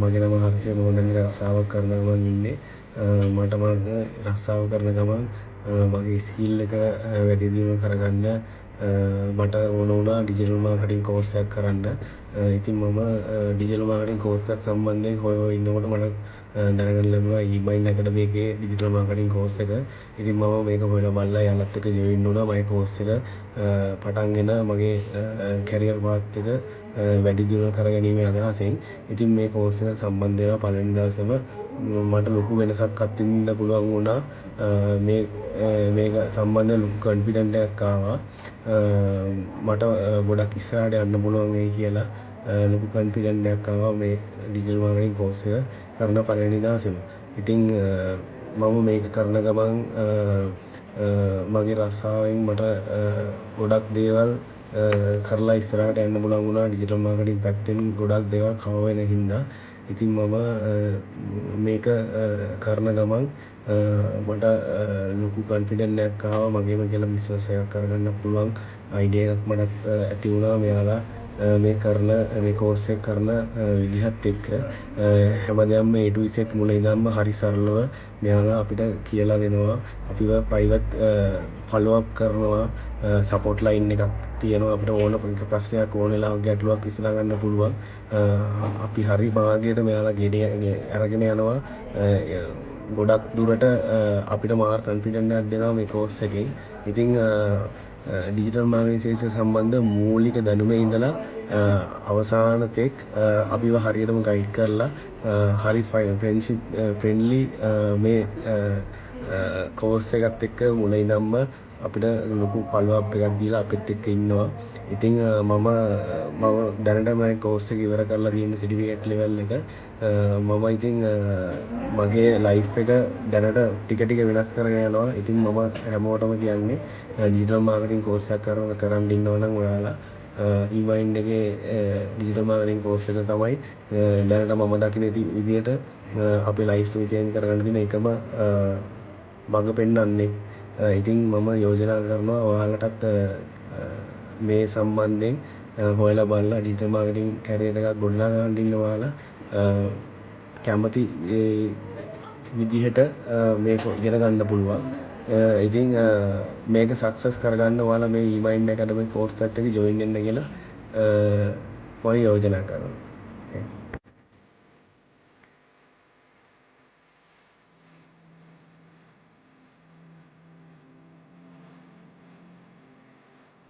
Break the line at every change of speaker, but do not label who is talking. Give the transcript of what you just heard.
මගේ නම හර්ෂය මොහොතනි රස්සාවක් කරන ගමන් ඉන්නේ. මට රස්සාව කරන ගමන් මගේ ස්කිල් එක වැඩි දියුණු කරගන්න මට ඕන වුණා ඩිජිටල් මාකටිං කෝස් එකක් කරන්න. ඉතින් මම ඩිජිටල් මාකටිං කෝස් එක සම්බන්ධයෙන් හොය හොය ඉන්නකොට මට දැනගන්න ලැබුණා ඊමයිල් ඇකඩමි එකේ ඩිජිටල් මාකටිං කෝස් එක. ඉතින් මම මේක හොයලා බලලා එයාලත් එක්ක ජොයින් වුණා. මගේ කෝස් එක පටන්ගෙන මගේ කැරියර් පාත් එක වැඩි දියුණු කරගැනීමේ අදහසින්. ඉතින් මේ කෝස් එක සම්බන්ධ වෙලා පළවෙනි දවසේම මට ලොකු වෙනසක් අත්විඳින්න පුළුවන් වුණා. මේක සම්බන්ධව ලොකු කොන්ෆිඩන්ට් එකක් ආවා. මට ගොඩක් ඉස්සරහට යන්න පුළුවන් වෙයි කියලා ලොකු කොන්ෆිඩන්ට් එකක් ආවා මේ ඩිජිටල් මාකටිං කෝස් එක කරන පළවෙනි දවසේම. ඉතින් මම මේක කරන ගමන් මගේ රස්සාවෙන් මට ගොඩක් දේවල් කරලා ඉස්සරහට යන්න පුළුවන් වුණා. ඩිජිටල් මාකටිං පැත්තෙන් ගොඩක් දේවල් කවර් වෙන හින්දා. ඉතින් මම මේක කරන ගමන් මට ලොකු කොන්ෆිඩන්ට් එකක් ආවා. මගේම කියලා බිස්නස් එකක් කරගන්න පුළුවන් අයිඩියා එකක් මටත් ඇති වුණා. මෙයාලා මේ කෝස් එක කරන විදිහත් එක්ක හැමදේම A to Z මුල ඉඳන්ම හරි සරලව මෙයාලා අපිට කියලා දෙනවා. අපිව ප්‍රයිවට් ෆලෝ අප් කරනවා. සපෝට් ලයින් එකක් තියෙනවා. අපිට ඕන ප්‍රශ්නයක් ඕන වෙලාවක ගැටලුවක් විසඳ ගන්න පුළුවන්. අපි හරි මාර්ගයට මෙයාලා අරගෙන යනවා. ගොඩක් දුරට අපිට මාර කොන්ෆිඩන්ට් එකක් දෙනවා මේ කෝස් එකෙන්. ඉතින් ඩිජිටල් මාකටිං ක්ෂේත්‍රය සම්බන්ධ මූලික දැනුමේ ඉඳලා අවසාන තෙක් අපිව හරියටම ගයිඩ් කරලා හරි ෆ්‍රෙන්ඩ්ලි මේ කෝස් එකත් එක්ක මුල ඉඳන්ම අපිට ලොකු ෆලෝ අප් එකක් දීලා අපිත් එක්ක ඉන්නවා. ඉතින් මම දැනට මේ කෝස් එක ඉවර කරලා තියෙන සර්ටිෆිකේට් ලෙවල් එක. මම ඉතින් මගේ ලයිෆ් එක දැනට ටික ටික වෙනස් කරගෙන යනවා. ඉතින් මම හැමෝටම කියන්නේ ඩිජිටල් මාකටිං කෝස් එකක් කරන් ඉන්නවා නම් ඔයාලා ඊමයින්ඩ් එකේ ඩිජිටල් මාකටිං කෝස් එක තමයි දැනට මම දකින විදියට අපේ ලයිෆ් එක චේන්ජ් කරගන්න තියෙන එකම මඟ පෙන්වන්නේ. ඉතින් මම යෝජනා කරනවා ඔයාලටත් මේ සම්බන්ධයෙන් හොයලා බලලා ඩිජිටල් මාකටිං කැරියර් එකක් ගොඩනගා ගන්න ඉන්න ඔයාලා කැමති විදිහට මේක ඉගෙන ගන්න පුළුවන්. ඉතින් මේක සක්සස් කරගන්න ඔයාලා මේ ඊමයින්ඩ් ඇකඩමි කෝස් එකට ජොයින් වෙන්න කියලා මම යෝජනා කරනවා.